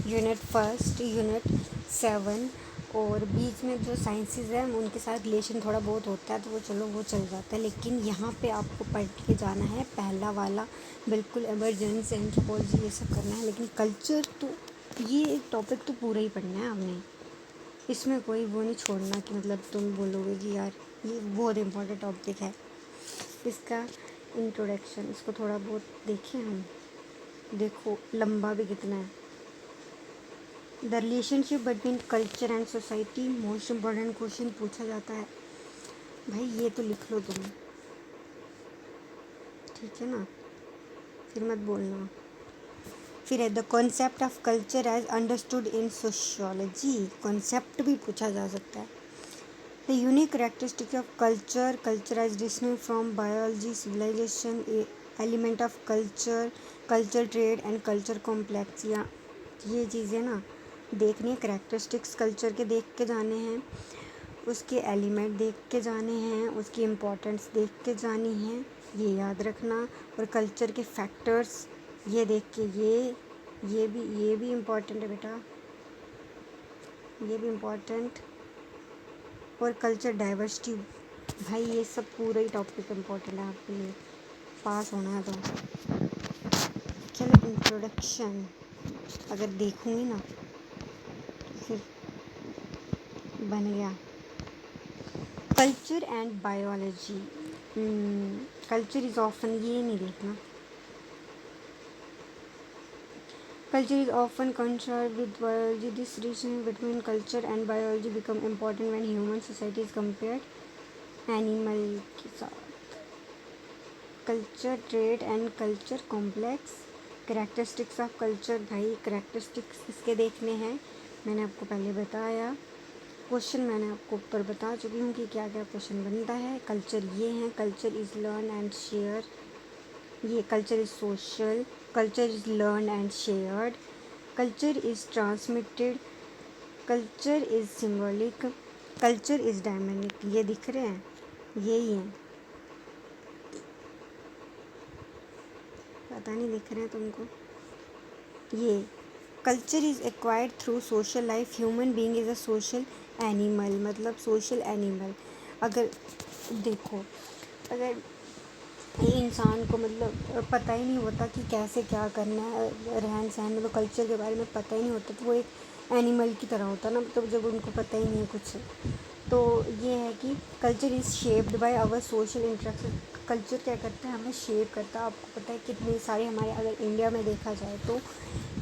[SPEAKER 1] यूनिट 1, यूनिट 7 और बीच में जो साइंसेस हैं उनके साथ रिलेशन थोड़ा बहुत होता है, तो वो चलो वो चल जाता है, लेकिन यहाँ पे आपको पढ़ के जाना है पहला वाला बिल्कुल एमरजेंसी, एंथ्रोपोलॉजी ये सब करना है, लेकिन कल्चर तो ये टॉपिक तो पूरा ही पढ़ना है आपने, इसमें कोई वो नहीं छोड़ना कि मतलब तुम बोलोगे कि यार ये बहुत इम्पोर्टेंट टॉपिक है। इसका इंट्रोडक्शन, इसको थोड़ा बहुत देखें हम, देखो लंबा भी कितना है। The relationship between culture and society, most important question पूछा जाता है भाई, ये तो लिख लो तुम, ठीक है ना, फिर मत बोलना। फिर है the concept of culture as understood in sociology, concept भी पूछा जा सकता है। The unique characteristic of culture, culture as distinct from biology, civilization, element of culture, culture trait and culture complex, ये चीज़ें ना देखनी है। करेक्टरिस्टिक्स कल्चर के देख के जाने हैं, उसके एलिमेंट देख के जाने हैं, उसकी इम्पोर्टेंस देख के जानी है, ये याद रखना। और कल्चर के फैक्टर्स ये देख के, ये भी इम्पोर्टेंट है बेटा, ये भी इम्पोर्टेंट। और कल्चर डाइवर्सिटी, भाई ये सब पूरा ही टॉपिक इम्पोर्टेंट है आपके लिए, पास होना है तो। चलो इंट्रोडक्शन अगर देखूँगी ना तो फिर बन गया। Culture and biology, culture is often, ये नहीं देखना, culture is often concerned with biology. This relation between culture and biology become important when human society is compared animal के साथ। Culture trait and culture complex, characteristics of culture, भाई characteristics इसके देखने हैं, मैंने आपको पहले बताया। क्वेश्चन मैंने आपको ऊपर बता चुकी हूँ कि क्या क्या क्वेश्चन बनता है। कल्चर ये हैं, culture is learn and share, ये culture is social, culture is learn and shared, culture is transmitted, culture is symbolic, culture is dynamic, ये दिख रहे हैं, यही हैं, पता नहीं दिख रहे हैं तुमको। ये culture is acquired through social life, human being is a social animal, मतलब सोशल एनिमल। अगर देखो, अगर ये इंसान को मतलब पता ही नहीं होता कि कैसे क्या करना है रहन सहन में, तो कल्चर के बारे में पता ही नहीं होता, तो वो एक एनिमल की तरह होता ना, मतलब जब उनको पता ही नहीं है कुछ। तो ये है कि culture is shaped by our social interaction, culture क्या करता है, हमें शेप करता है। आपको पता है कितने सारे हमारे, अगर इंडिया में देखा जाए तो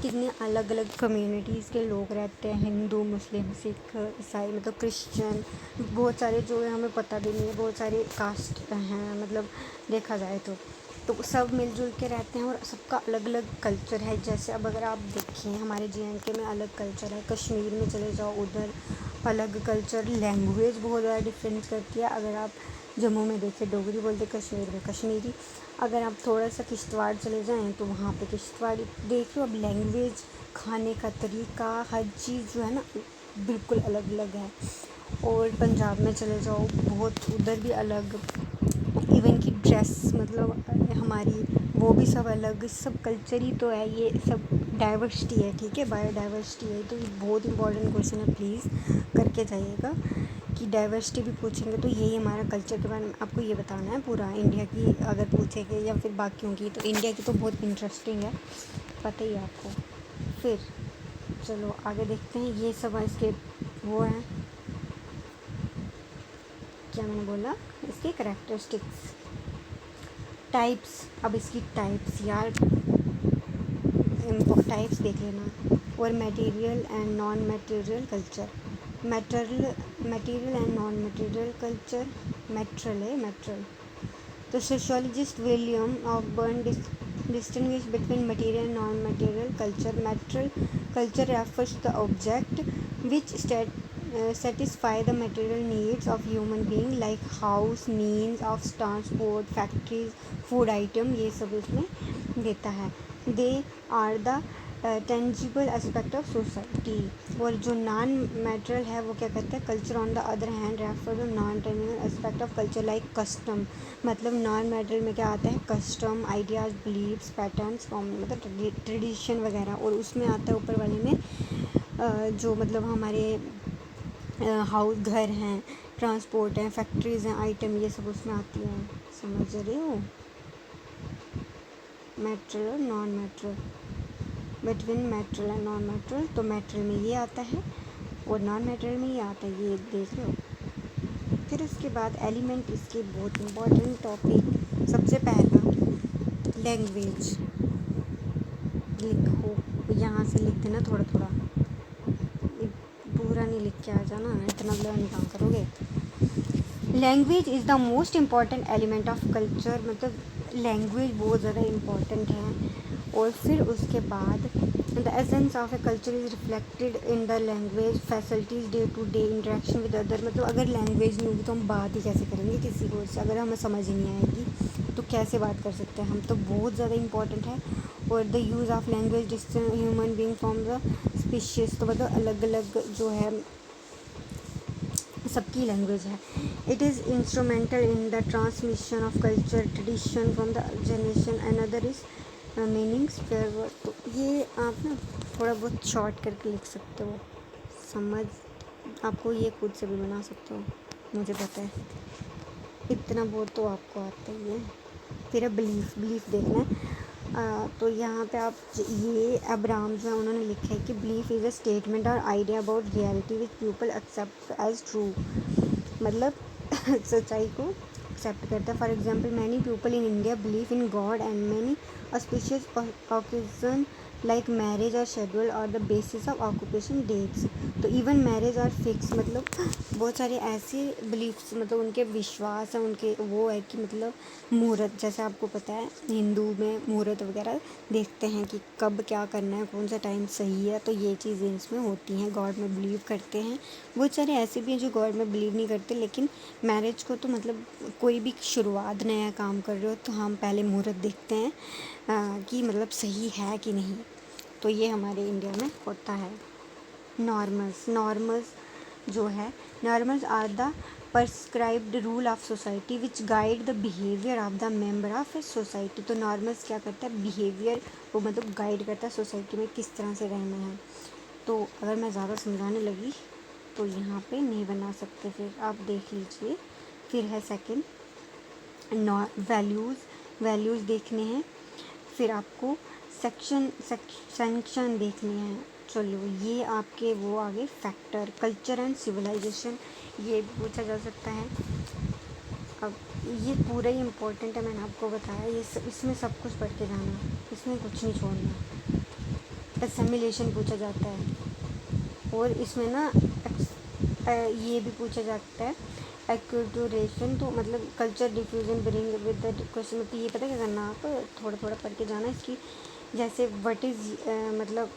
[SPEAKER 1] कितने अलग अलग कम्युनिटीज़ के लोग रहते हैं, हिंदू, मुस्लिम, सिख, ईसाई, मतलब क्रिश्चियन, बहुत सारे जो है हमें पता भी नहीं है, बहुत सारे कास्ट हैं, मतलब देखा जाए तो सब मिलजुल के रहते हैं और सबका अलग अलग कल्चर है। जैसे अब अगर आप देखें हमारे JNK में अलग कल्चर है, कश्मीर में चले जाओ उधर अलग कल्चर, लैंग्वेज बहुत ज़्यादा डिफरेंस करती है। अगर आप जम्मू में देखें डोगरी बोलते, कश्मीर में कश्मीरी। अगर आप थोड़ा सा किश्तवाड़ चले जाएं तो वहाँ पे किश्तवाड़ी देख लो। अब लैंग्वेज, खाने का तरीका, हर चीज़ जो है ना बिल्कुल अलग अलग है। और पंजाब में चले जाओ बहुत, उधर भी अलग, इवन की ड्रेस, मतलब हमारी वो भी सब अलग, सब कल्चर ही तो है, ये सब डाइवर्सिटी है, ठीक है, बायोडाइवर्सिटी है। तो ये बहुत इंपॉर्टेंट क्वेश्चन है, प्लीज़ करके जाइएगा कि डाइवर्सिटी भी पूछेंगे तो यही हमारा कल्चर के बारे में आपको ये बताना है पूरा। इंडिया की अगर पूछेंगे या फिर बाकियों की, तो इंडिया की तो बहुत इंटरेस्टिंग है, पता ही है आपको। फिर चलो आगे देखते हैं, ये सब इसके वो हैं, क्या मैंने बोला, इसके करैक्टरिस्टिक्स, टाइप्स। अब इसकी टाइप्स यार, टाइप्स देख लेना। और material and non material culture, material and non material culture, mitral है, मेट्रल। तो sociologist William of burn distinguish between material and non-material culture. Material culture refers to the object which satisfy the material needs of human being like house, means of transport, factories, food item, ये सब इसमें देता है। They are the tangible aspect of society. और जो non material है वो क्या कहता है, culture on the other hand refer to non tangible aspect of culture like custom. मतलब नॉन मैटरल में क्या आता है, कस्टम, आइडियाज़, बिलीव्स, पैटर्न्स, मतलब ट्रेडिशन वगैरह। और उसमें आता है ऊपर वाले में जो मतलब हमारे हाउस, घर हैं, ट्रांसपोर्ट हैं, फैक्ट्रीज़ हैं, आइटम, ये सब उसमें आती हैं। समझ रहे हो, मैटरल और non material, between material and non material. तो मैटरल में ये आता है और नॉन मैटरल में ये आता है, ये देख रहे हो। फिर उसके बाद एलिमेंट, इसके बहुत इम्पोर्टेंट टॉपिक, सबसे पहला लैंग्वेज। लिखो, यहाँ से लिख देना थोड़ा थोड़ा, पूरा नहीं लिख के आ जाना, इतना लर्न कहाँ करोगे। Language is the most important element of culture, मतलब लैंग्वेज बहुत ज़्यादा इम्पॉर्टेंट है। और फिर उसके बाद the essence of a culture is reflected in the language, facilities, day to day interaction with other. मतलब अगर लैंग्वेज नहीं होगी तो हम बात ही कैसे करेंगे किसी को से, अगर हमें समझ ही नहीं आएगी तो कैसे बात कर सकते हैं हम, तो बहुत ज़्यादा इंपॉर्टेंट है। और the use of language distinguish human being from the species, तो मतलब अलग अलग जो है सबकी लैंग्वेज है। It is instrumental in the transmission of culture tradition from the generation, another is meanings fair. तो ये आप ना थोड़ा बहुत शॉर्ट करके लिख सकते हो, समझ, आपको ये खुद से भी बना सकते हो, मुझे पता है, इतना बहुत तो आपको आता ही है। फिर बिलीफ देखना है। तो यहाँ पे आप ये अब्राहम जो है उन्होंने लिखा है कि बिलीफ इज़ अ स्टेटमेंट और idea about reality which people accept as true, मतलब सच्चाई को एक्सेप्ट करता है। For example many people in India believe in God and many auspicious occasion like marriage और शेड्यूल और the basis of occupation dates. तो even marriage और fix, मतलब बहुत सारे ऐसे बिलीफ्स, मतलब उनके विश्वास है, उनके वो है कि मतलब मुहूर्त, जैसे आपको पता है हिंदू में मुहूर्त वगैरह देखते हैं कि कब क्या करना है, कौन सा टाइम सही है, तो ये चीज़ें इसमें होती हैं, गॉड में बिलीव करते हैं। बहुत सारे ऐसे भी हैं जो गॉड में बिलीव नहीं करते, लेकिन मैरिज को तो मतलब कोई भी शुरुआत नया काम कर रहे हो तो हम पहले मुहूर्त देखते हैं कि मतलब सही है कि नहीं। तो ये हमारे इंडिया में होता है। नॉर्मल्स जो है, normals are the prescribed rule of society which guide the behaviour of the member of a society. तो नॉर्मल्स क्या करता है, बिहेवियर वो मतलब गाइड करता है सोसाइटी में किस तरह से रहना है। तो अगर मैं ज़्यादा समझाने लगी तो यहाँ पे नहीं बना सकते, फिर आप देख लीजिए। फिर है सेकंड वैल्यूज़ देखने हैं। फिर आपको सेक्शन देखने हैं। चलो ये आपके वो आगे फैक्टर, कल्चर एंड सिविलाइजेशन, ये पूछा जा सकता है। अब ये पूरा ही इम्पोर्टेंट है, मैंने आपको बताया, ये इसमें सब कुछ पढ़ के जाना, इसमें कुछ नहीं छोड़ना। असेमिलेशन पूछा जाता है और इसमें ना ये भी पूछा जाता है एक्यूटोरेशन, तो मतलब culture diffusion bring with the question. मतलब ये पता क्या करना, आप थोड़ा थोड़ा पढ़ के जाना इसकी। जैसे व्हाट इज़ मतलब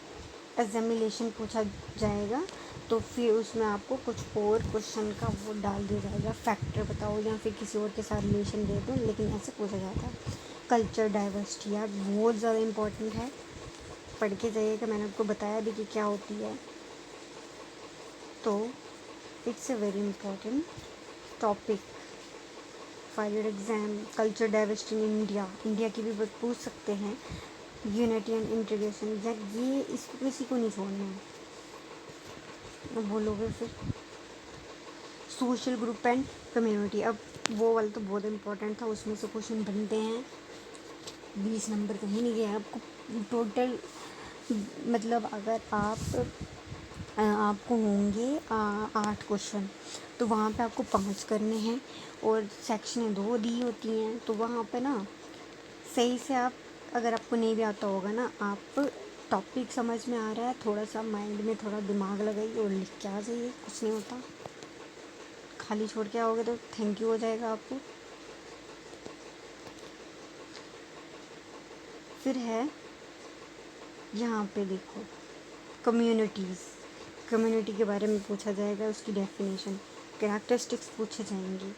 [SPEAKER 1] असेमिलेशन पूछा जाएगा तो फिर उसमें आपको कुछ और क्वेश्चन का वो डाल दिया जाएगा, फैक्टर बताओ या फिर किसी और के साथ रिलेशन दे दो, लेकिन ऐसे पूछा जाता है। कल्चर डाइवर्सिटी यार बहुत ज़्यादा इम्पोर्टेंट है, पढ़ के जाइएगा, मैंने आपको बताया भी कि क्या होती है। तो it's a very important topic for your exam. Culture diversity in India की भी पूछ सकते हैं। यूनिटी एंड इंटीग्रेशन, यार ये इसको किसी को नहीं छोड़ना है, बोलोगे फिर। सोशल ग्रुप एंड कम्युनिटी, अब वो वाला तो बहुत इम्पोर्टेंट था, उसमें से क्वेश्चन बनते हैं। 20 नंबर कहीं नहीं गया आपको टोटल। मतलब अगर आपको होंगे 8 क्वेश्चन, तो वहाँ पे आपको 5 करने हैं और सेक्शनें 2 दी होती हैं, तो वहाँ पे ना सही से आप, अगर आपको नहीं भी आता होगा ना, आप टॉपिक समझ में आ रहा है, थोड़ा सा माइंड में थोड़ा दिमाग लगाइए और लिख के आ जाइए, कुछ नहीं होता। खाली छोड़ के आओगे तो थैंक यू हो जाएगा आपको। फिर है यहाँ पे देखो कम्युनिटीज़, कम्युनिटी के बारे में पूछा जाएगा, उसकी डेफिनेशन, कैरेक्टरिस्टिक्स पूछे जाएंगी,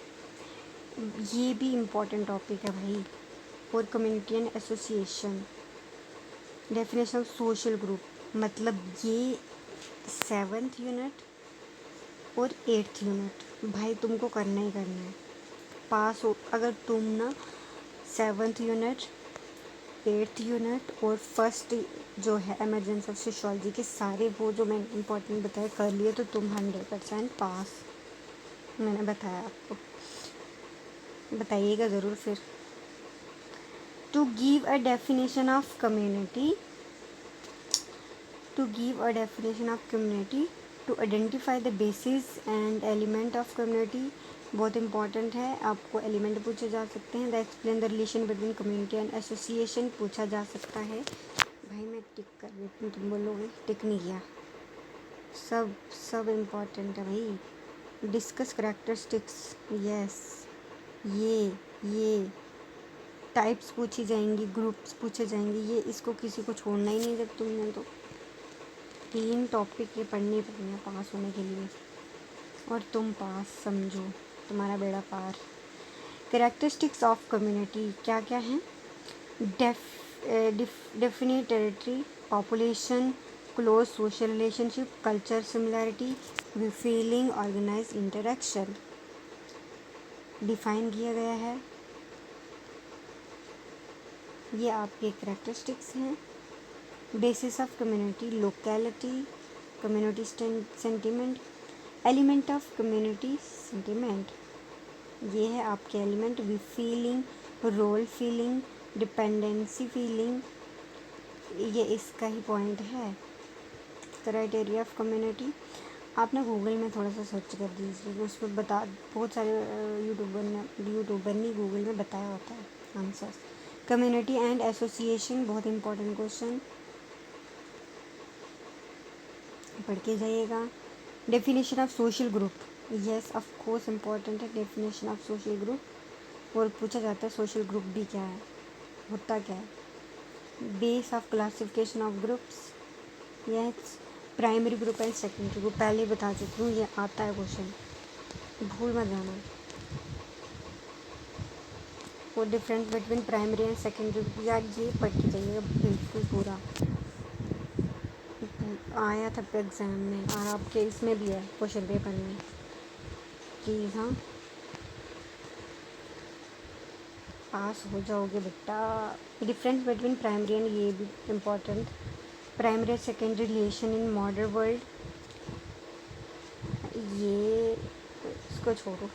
[SPEAKER 1] ये भी इम्पोर्टेंट टॉपिक है भाई। और community and association, definition of social group, मतलब ये 7th यूनिट और 8th यूनिट भाई तुमको करना ही करना है, पास हो। अगर तुम ना 7th यूनिट, 8th यूनिट और फर्स्ट जो है इमरजेंसी ऑफ सोशियोलॉजी के सारे वो जो मैंने इम्पोर्टेंट बताए कर लिए, तो तुम 100% पास। मैंने बताया आपको, बताइएगा ज़रूर फिर। To give a definition of community, to give a definition of community, to identify the basis and element of community, बहुत इंपॉर्टेंट है, आपको एलिमेंट पूछे जा सकते हैं। The explain the relation between community and association पूछा जा सकता है। भाई मैं टिक कर देती हूँ, तुम बोलोगे टिक नहीं किया, सब इम्पॉर्टेंट है भाई। डिस्कस करैक्टरिस्टिक्स, यस, ये टाइप्स पूछी जाएंगी, ग्रुप्स पूछे जाएंगे, ये इसको किसी को छोड़ना ही नहीं जब तुमने, तो 3 टॉपिक ये पढ़ने पड़ेंगे पास होने के लिए, और तुम पास समझो, तुम्हारा बेड़ा पार। कैरेक्टरिस्टिक्स ऑफ कम्युनिटी क्या क्या हैं? Definite territory, population, close social relationship, culture similarity, feeling, organize interaction define किया गया है। ये आपके कैरेक्टरिस्टिक्स हैं। Basis of community, locality, community sentiment, element of community sentiment, ये है आपके element. We feeling, role feeling, dependency feeling, ये इसका ही पॉइंट है। क्राइटेरिया ऑफ कम्युनिटी, आप ना गूगल में थोड़ा सा सर्च कर दीजिए, उसमें बता, बहुत सारे यूट्यूबर ने गूगल में बताया होता है आंसर्स। कम्युनिटी एंड एसोसिएशन, बहुत इंपॉर्टेंट क्वेश्चन, पढ़ के जाइएगा। Definition of social group, yes of course important है डेफिनेशन ऑफ सोशल ग्रुप, और पूछा जाता है सोशल ग्रुप भी क्या है, होता क्या है। Base of classification of groups, yes, primary group and secondary group, पहले बता चुकी हूँ, ये आता है क्वेश्चन, भूल मत जाना। और difference between primary and secondary group, यार ये पढ़ के जाइएगा बिल्कुल पूरा, आया था एग्ज़ाम में, और आपके इसमें भी है क्वेश्चन पेपर में। प्लीज़ हाँ, पास हो जाओगे बेटा। डिफरेंस बिटवीन प्राइमरी एंड, ये भी important, primary secondary relation in modern world, ये इसको छोड़ो,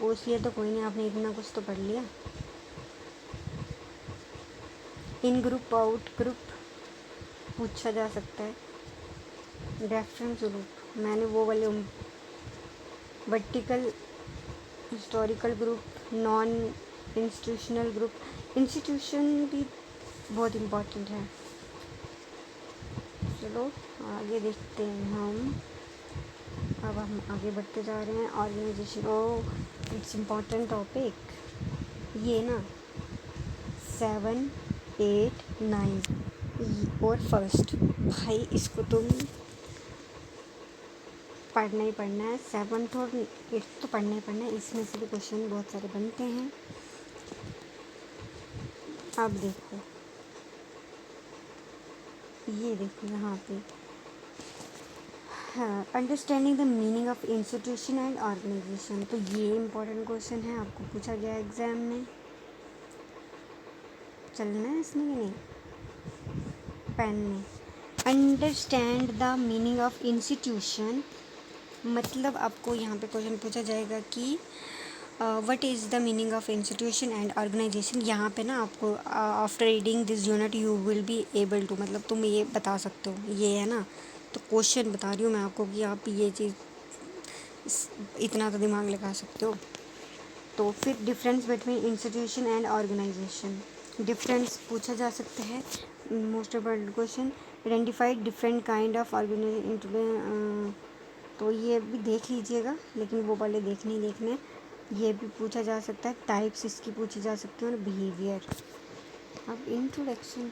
[SPEAKER 1] पूछ लिया तो कोई नहीं, आपने इतना कुछ तो पढ़ लिया। इन ग्रुप आउट ग्रुप पूछा जा सकता है। रेफरेंस ग्रुप, मैंने वो वाले vertical historical group, non institutional group. Institution भी बहुत इम्पोर्टेंट है। चलो आगे देखते हैं हम। अब हम आगे बढ़ते जा रहे हैं। Organization, oh it's important topic ये ना 7, 8, 9 और फर्स्ट, भाई इसको तुम पढ़ना ही पढ़ना है। 7th और 8th तो पढ़ना ही पढ़ना है, इसमें से भी क्वेश्चन बहुत सारे बनते हैं। अब देखो, ये देखो यहाँ पे हाँ, understanding the meaning of institution and organization. तो ये इम्पोर्टेंट क्वेश्चन है, आपको पूछा गया एग्जाम में। चलना है इसमें कि नहीं, पेन में। Understand the meaning of institution, मतलब आपको यहाँ पे क्वेश्चन पूछा जाएगा कि what is the meaning of institution and organization. यहाँ पे ना आपको after reading this unit you will be able to, मतलब तुम ये बता सकते हो, ये है ना। तो क्वेश्चन बता रही हूँ मैं आपको कि आप ये चीज़ इतना तो दिमाग लगा सकते हो। तो फिर difference between institution and organization, difference पूछा जा सकता है। Most important question, identified different kind of organization. तो ये भी देख लीजिएगा, लेकिन वो वाले देखने ये भी पूछा जा सकता है। टाइप्स इसकी पूछी जा सकती हैं और बिहेवियर। अब इंट्रोडक्शन,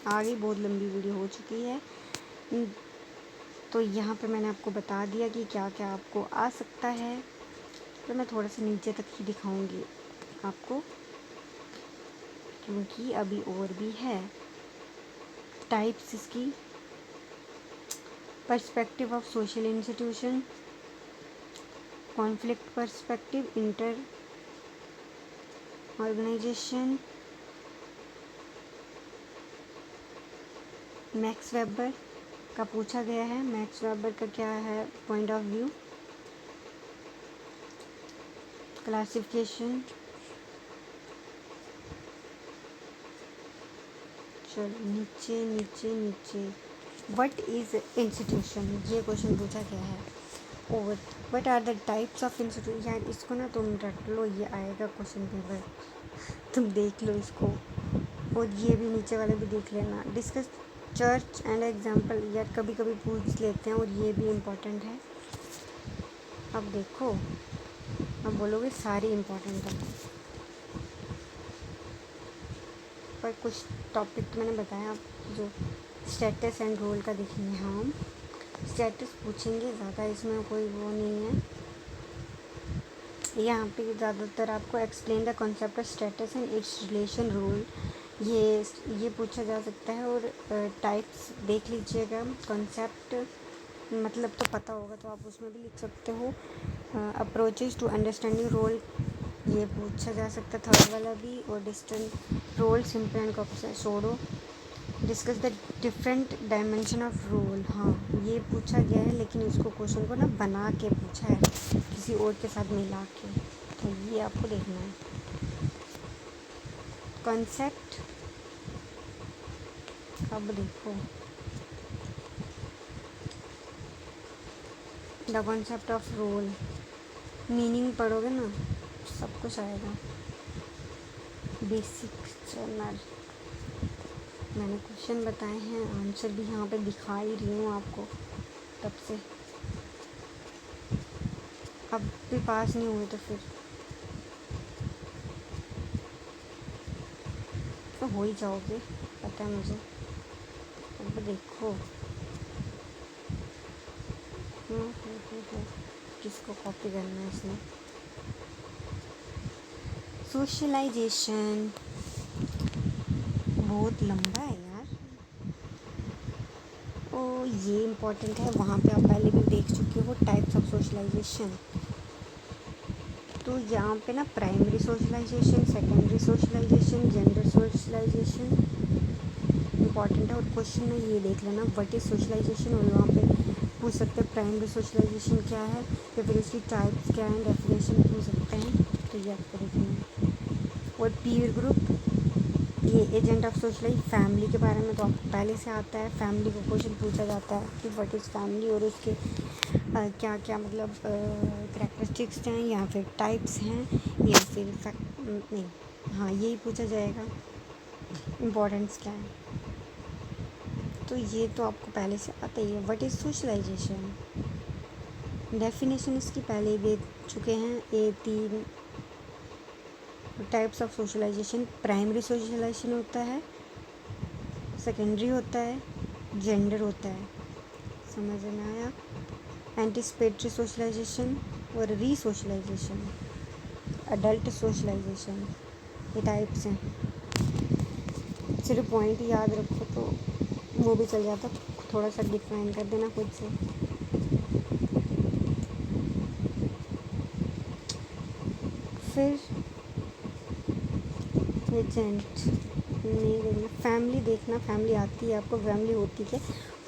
[SPEAKER 1] आगे बहुत लंबी वीडियो हो चुकी है, तो यहाँ पे मैंने आपको बता दिया कि क्या क्या आपको आ सकता है। तो मैं थोड़ा सा नीचे तक ही दिखाऊंगी आपको, क्योंकि अभी और भी है। टाइप्स इसकी, perspective of social institution, conflict perspective, inter organization, Max Weber का पूछा गया है। मैक्स वेबर का क्या है पॉइंट ऑफ व्यू, क्लासिफिकेशन। चलो नीचे नीचे नीचे, व्हाट इज़ इंस्टीट्यूशन, ये क्वेश्चन पूछा गया है। और what are the types of institution, यार इसको ना तुम रट लो, ये आएगा क्वेश्चन पेपर, तुम देख लो इसको। और ये भी नीचे वाले भी देख लेना। डिस्कस चर्च एंड एग्जाम्पल, यार कभी कभी पूछ लेते हैं और ये भी इम्पोर्टेंट है। अब देखो, अब बोलोगे सारी इम्पोर्टेंट है, पर कुछ टॉपिक तो मैंने बताया। आप जो स्टेटस एंड रोल का देखेंगे, हम स्टेटस पूछेंगे ज़्यादा, इसमें कोई वो नहीं है। यहाँ पे ज़्यादातर आपको explain the concept of status and its relation role, ये पूछा जा सकता है। और टाइप्स देख लीजिएगा। कॉन्सेप्ट मतलब तो पता होगा, तो आप उसमें भी लिख सकते हो। अप्रोचेस टू अंडरस्टैंडिंग रोल, ये पूछा जा सकता है, थर्ड वाला भी। और distant role, simple and complex, छोड़ो। Discuss the different dimension of role, हाँ ये पूछा गया है, लेकिन इसको क्वेश्चन को ना बना के पूछा है किसी और के साथ मिला के, तो ये आपको देखना है। कॉन्सेप्ट, अब देखो the concept of role, meaning पढ़ोगे ना सब कुछ आएगा। बेसिक जनरल, मैंने क्वेश्चन बताए हैं, आंसर भी यहाँ पे दिखा ही रही हूँ आपको तब से। अब भी पास नहीं हुए तो हो ही जाओगे, पता है मुझे। अब देखो किसको कॉपी करना है इसमें। सोशलाइजेशन बहुत लंबा है यार, ओ ये इम्पोर्टेंट है, वहाँ पे आप पहले भी देख चुके हो। टाइप्स ऑफ सोशलाइजेशन, तो यहाँ पे ना primary socialization, secondary socialization, gender socialization important है। और क्वेश्चन में ये देख लेना व्हाट इज़ सोशलाइजेशन, और वहाँ पे पूछ सकते हैं प्राइमरी सोशलाइजेशन क्या है, या फिर इसकी टाइप्स क्या है, डेफिनेशन पूछ सकते हैं, तो ये आपको देखना है। और पीयर ग्रुप, ये एजेंट ऑफ सोशलाइज, फैमिली के बारे में तो आपको पहले से आता है। फैमिली को क्वेश्चन पूछा जाता है कि व्हाट इज़ फैमिली, और उसके क्या क्या मतलब करैक्टरिस्टिक्स हैं या फिर टाइप्स हैं या फिर नहीं, हाँ यही पूछा जाएगा, इम्पोर्टेंस क्या है। तो ये तो आपको पहले से आता ही है। व्हाट इज़ सोशलाइजेशन, डेफिनेशन इसकी पहले ही दे चुके हैं। ये 3 types of socialization, primary socialization होता है, सेकेंडरी होता है, जेंडर होता है। समझ में आया। एंटिसिपेटरी सोशलाइजेशन और रीसोशलाइजेशन, अडल्ट सोशलाइजेशन, ये टाइप्स हैं। सिर्फ पॉइंट याद रखो तो वो भी चल जाता, थोड़ा सा डिफाइन कर देना खुद से। फिर एजेंट नहीं देखना, फैमिली देखना, फैमिली आती है आपको, फैमिली होती है,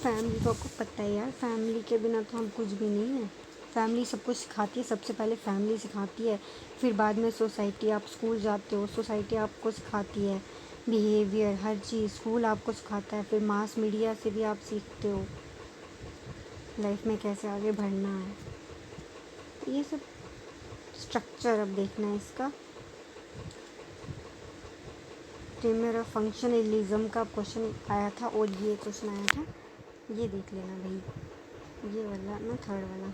[SPEAKER 1] फैमिली तो आपको पता है यार, फैमिली के बिना तो हम कुछ भी नहीं है। फैमिली सब कुछ सिखाती है, सबसे पहले फैमिली सिखाती है, फिर बाद में सोसाइटी। आप स्कूल जाते हो, सोसाइटी आपको सिखाती है बिहेवियर, हर चीज़ स्कूल आपको सिखाता है, फिर मास मीडिया से भी आप सीखते हो लाइफ में कैसे आगे बढ़ना है। ये सब स्ट्रक्चर अब देखना है इसका। प्रीमियर ऑफ फंक्शनलिज्म का क्वेश्चन आया था और ये क्वेश्चन आया था, ये देख लेना भाई, ये वाला ना, थर्ड वाला,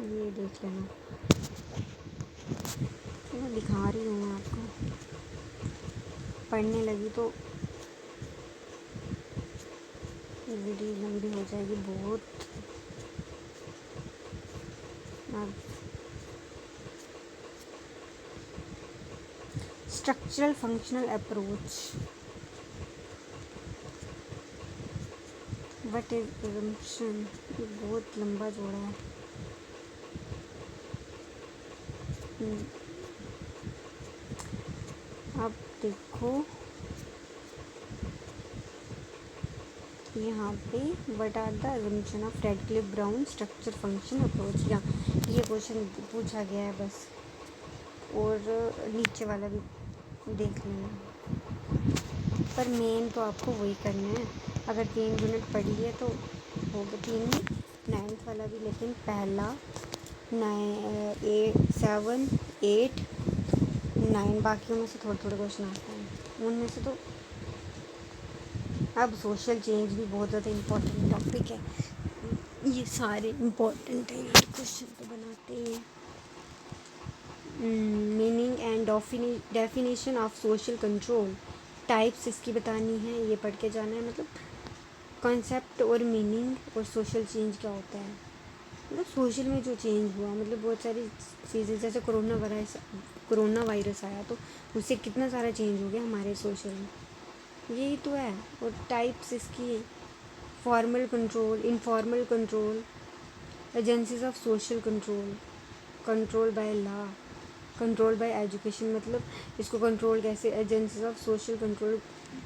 [SPEAKER 1] ये देख लेना। मैं दिखा रही हूँ मैं आपको, पढ़ने लगी तो वीडियो लंबी हो जाएगी बहुत। अब structural functional approach, what is assumption, ये बहुत लंबा जोड़ा है। अब देखो यहाँ पे what are the assumption of Radcliffe Brown structure function approach, या ये क्वेश्चन पूछा गया है बस, और नीचे वाला भी देख लेना, पर मेन तो आपको वही करना है। अगर 3 यूनिट पढ़ लिए तो हो गया, 3 ही, 9th वाला भी, लेकिन पहला 7, 8, 9 बाकियों में से थोड़े थोड़े क्वेश्चन आते हैं उनमें से। तो अब सोशल चेंज भी बहुत ज़्यादा इम्पोर्टेंट टॉपिक है, ये सारे इम्पोर्टेंट है यार, क्वेश्चन तो बनाते ही हैं। Meaning and definition of social control, types इसकी बतानी है, ये पढ़ के जाना है। मतलब कॉन्सेप्ट और मीनिंग और सोशल चेंज क्या होता है, मतलब सोशल में जो चेंज हुआ, मतलब बहुत सारी चीज़ें, जैसे कोरोना वायरस आया तो उससे कितना सारा चेंज हो गया हमारे सोशल में, यही तो है। और टाइप्स इसकी, formal control, informal control, agencies of social control, control by law, control by education, मतलब इसको कंट्रोल कैसे, एजेंसीज ऑफ सोशल कंट्रोल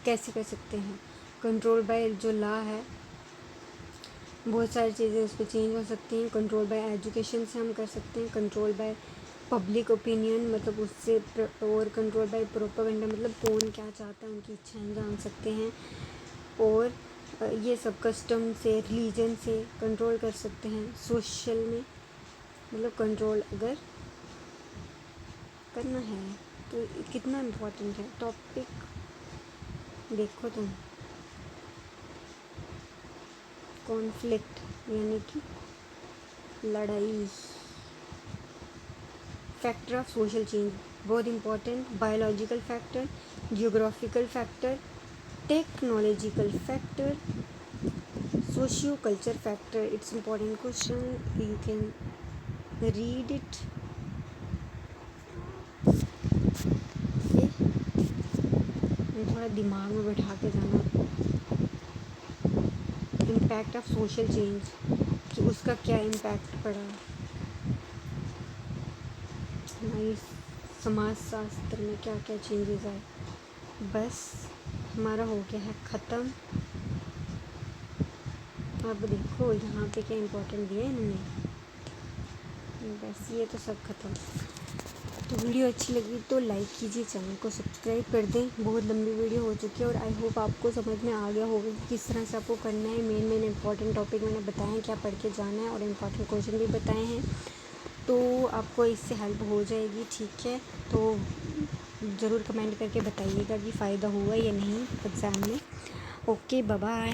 [SPEAKER 1] कैसे कर सकते हैं। कंट्रोल बाय जो लॉ है, बहुत सारी चीज़ें उस पर चेंज हो सकती हैं। कंट्रोल बाय एजुकेशन से हम कर सकते हैं। कंट्रोल बाय पब्लिक ओपिनियन, मतलब उससे, और कंट्रोल बाय प्रोपेगेंडा, मतलब कौन क्या चाहता है उनकी इच्छाएं जान सकते हैं। और ये सब कस्टम से, रिलीजन से कंट्रोल कर सकते हैं सोशल में, मतलब कंट्रोल अगर करना है तो कितना इम्पोर्टेंट है टॉपिक, देखो तुम। कॉन्फ्लिक्ट यानी कि लड़ाई, फैक्टर ऑफ सोशल चेंज बहुत important, biological factor, geographical factor, technological factor, socio culture factor. It's important question, you can read it. थोड़ा दिमाग में बैठा के जाना। इम्पैक्ट ऑफ सोशल चेंज, कि उसका क्या इम्पैक्ट पड़ा हमारी समाज शास्त्र में, क्या क्या चेंजेस आए। बस हमारा हो गया है ख़त्म। अब देखो यहाँ पे क्या इम्पोर्टेंट दिया है इन्होंने, बस ये तो सब ख़त्म। तो वीडियो अच्छी लगी तो लाइक कीजिए, चैनल को सब्सक्राइब कर दें। बहुत लंबी वीडियो हो चुकी है और आई होप आपको समझ में आ गया होगा कि किस तरह से आपको करना है। मेन इंपॉर्टेंट टॉपिक मैंने बताए हैं, क्या पढ़ के जाना है, और इम्पॉर्टेंट क्वेश्चन भी बताए हैं, तो आपको इससे हेल्प हो जाएगी। ठीक है, तो ज़रूर कमेंट करके बताइएगा कि फ़ायदा हुआ या नहीं एग्ज़ाम में। Okay, bye bye.